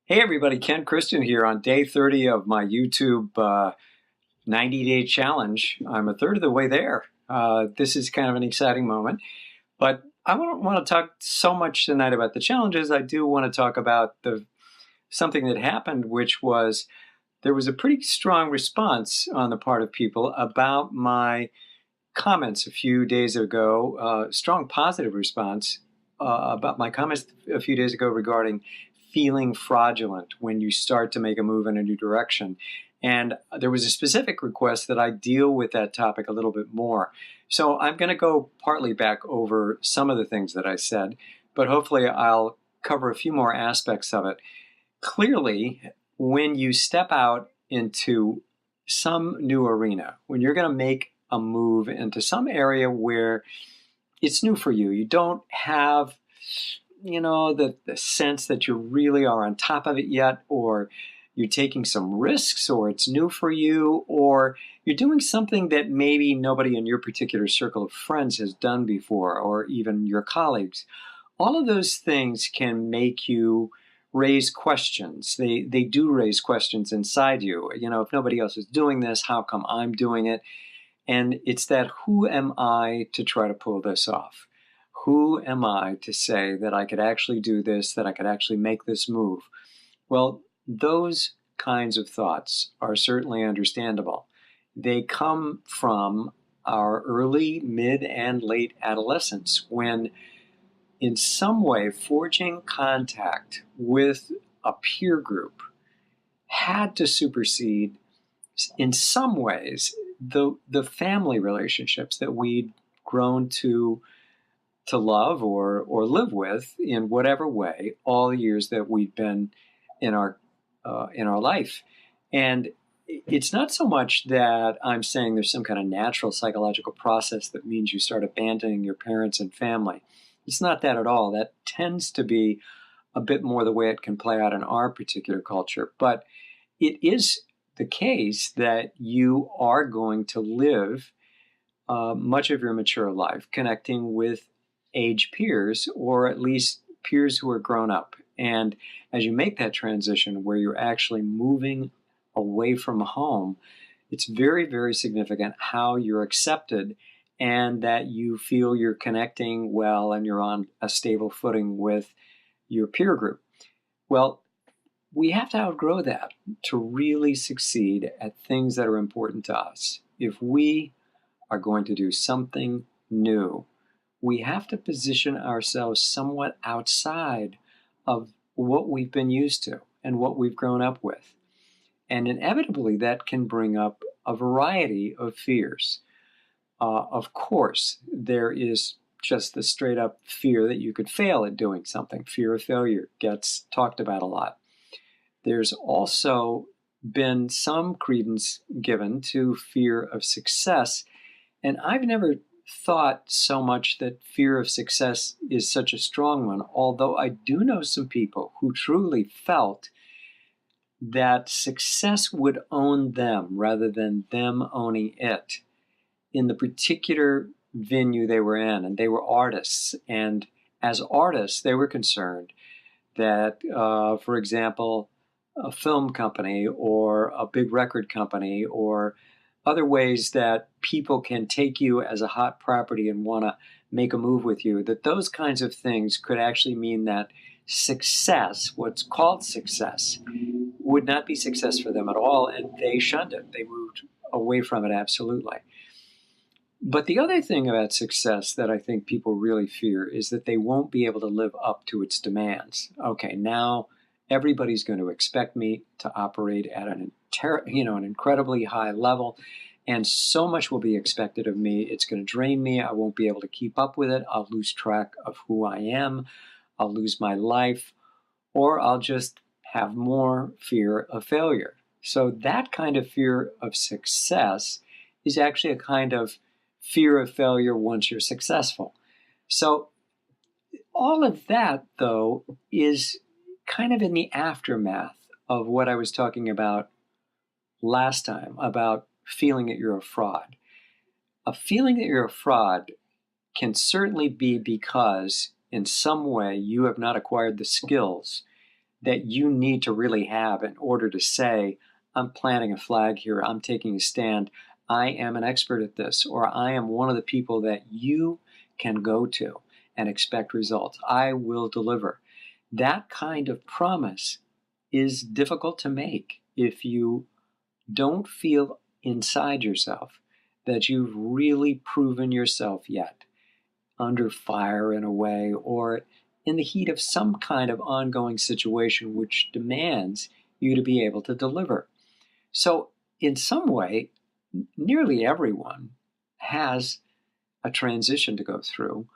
Hey everybody, Ken Christian here on day 30 of my YouTube 90-day challenge. I'm a third of the way there. This is kind of an exciting moment, but I don't want to talk so much tonight about the challenges. I do want to talk about something that happened, which was there was a pretty strong response on the part of people about my comments a few days ago, strong positive response about my comments a few days ago regarding feeling fraudulent when you start to make a move in a new direction. And there was a specific request that I deal with that topic a little bit more. So I'm going to go partly back over some of the things that I said, but hopefully I'll cover a few more aspects of it. Clearly, when you step out into some new arena, when you're going to make a move into some area where it's new for you, you don't have the sense that you really are on top of it yet, or you're taking some risks, or it's new for you, or you're doing something that maybe nobody in your particular circle of friends has done before, or even your colleagues. All of those things can make you raise questions. They do raise questions inside you. If nobody else is doing this, how come I'm doing it? And it's that, who am I to try to pull this off? Who am I to say that I could actually do this, that I could actually make this move? Well, those kinds of thoughts are certainly understandable. They come from our early, mid, and late adolescence, when in some way forging contact with a peer group had to supersede, in some ways, the family relationships that we'd grown to love or live with in whatever way all the years that we've been in our life. And it's not so much that I'm saying there's some kind of natural psychological process that means you start abandoning your parents and family. It's not that at all. That tends to be a bit more the way it can play out in our particular culture. But it is the case that you are going to live much of your mature life connecting with age peers, or at least peers who are grown up. And as you make that transition where you're actually moving away from home, it's very, very significant how you're accepted and that you feel you're connecting well and you're on a stable footing with your peer group. Well, we have to outgrow that to really succeed at things that are important to us. If we are going to do something new, we have to position ourselves somewhat outside of what we've been used to and what we've grown up with. And inevitably, that can bring up a variety of fears. Of course, there is just the straight up fear that you could fail at doing something. Fear of failure gets talked about a lot. There's also been some credence given to fear of success. And I've never thought so much that fear of success is such a strong one, although I do know some people who truly felt that success would own them rather than them owning it in the particular venue they were in. And they were artists. And as artists, they were concerned that, for example, a film company or a big record company or other ways that people can take you as a hot property and want to make a move with you, that those kinds of things could actually mean that success, what's called success, would not be success for them at all, and they shunned it. They moved away from it absolutely. But the other thing about success that I think people really fear is that they won't be able to live up to its demands. Okay, now everybody's going to expect me to operate at an incredibly high level, and so much will be expected of me. It's going to drain me. I won't be able to keep up with it. I'll lose track of who I am. I'll lose my life, or I'll just have more fear of failure. So that kind of fear of success is actually a kind of fear of failure once you're successful. So all of that, though, is kind of in the aftermath of what I was talking about last time, about feeling that you're a fraud. A feeling that you're a fraud can certainly be because in some way you have not acquired the skills that you need to really have in order to say, I'm planting a flag here, I'm taking a stand, I am an expert at this, or I am one of the people that you can go to and expect results. I will deliver. That kind of promise is difficult to make if you don't feel inside yourself that you've really proven yourself yet, under fire in a way, or in the heat of some kind of ongoing situation which demands you to be able to deliver. So, in some way, nearly everyone has a transition to go through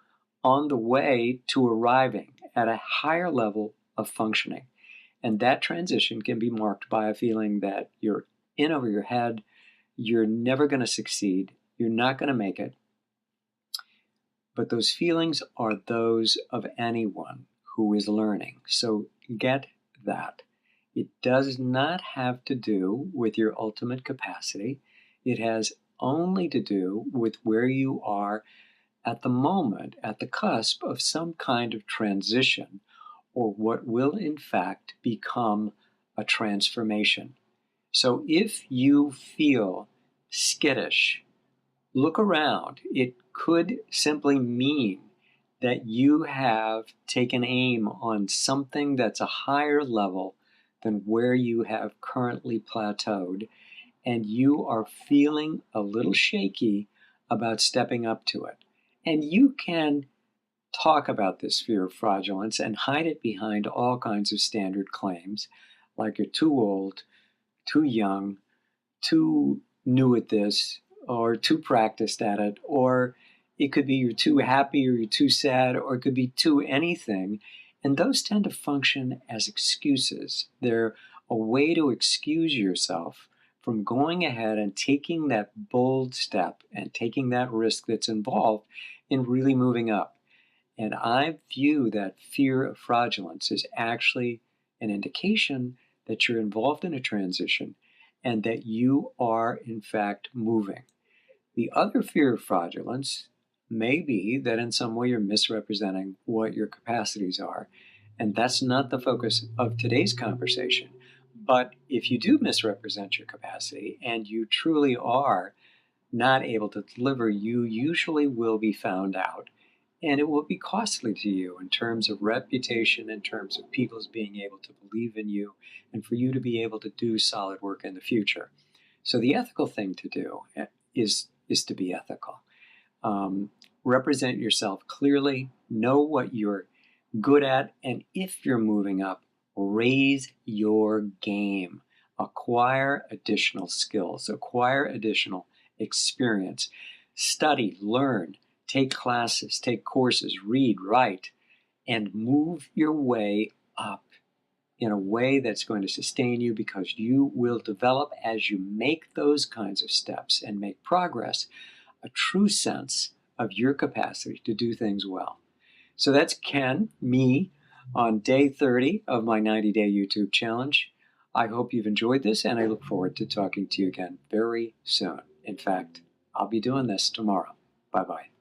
on the way to arriving at a higher level of functioning. And that transition can be marked by a feeling that you're in over your head, you're never going to succeed, you're not going to make it. But those feelings are those of anyone who is learning. So get that. It does not have to do with your ultimate capacity. It has only to do with where you are at the moment, at the cusp of some kind of transition, or what will in fact become a transformation. So if you feel skittish, look around. It could simply mean that you have taken aim on something that's a higher level than where you have currently plateaued, and you are feeling a little shaky about stepping up to it. And you can talk about this fear of fraudulence and hide it behind all kinds of standard claims, like you're too old, too young, too new at this, or too practiced at it, or it could be you're too happy or you're too sad, or it could be too anything. And those tend to function as excuses. They're a way to excuse yourself from going ahead and taking that bold step and taking that risk that's involved in really moving up. And I view that fear of fraudulence as actually an indication that you're involved in a transition and that you are, in fact, moving. The other fear of fraudulence may be that in some way you're misrepresenting what your capacities are. And that's not the focus of today's conversation. But if you do misrepresent your capacity and you truly are not able to deliver, you usually will be found out. And it will be costly to you in terms of reputation, in terms of people's being able to believe in you, and for you to be able to do solid work in the future. So the ethical thing to do is to be ethical. Represent yourself clearly, know what you're good at, and if you're moving up, raise your game. Acquire additional skills, acquire additional experience. Study, learn, take classes, take courses, read, write, and move your way up in a way that's going to sustain you, because you will develop, as you make those kinds of steps and make progress, a true sense of your capacity to do things well. So that's Ken, me, on day 30 of my 90-day YouTube challenge. I hope you've enjoyed this, and I look forward to talking to you again very soon. In fact, I'll be doing this tomorrow. Bye-bye.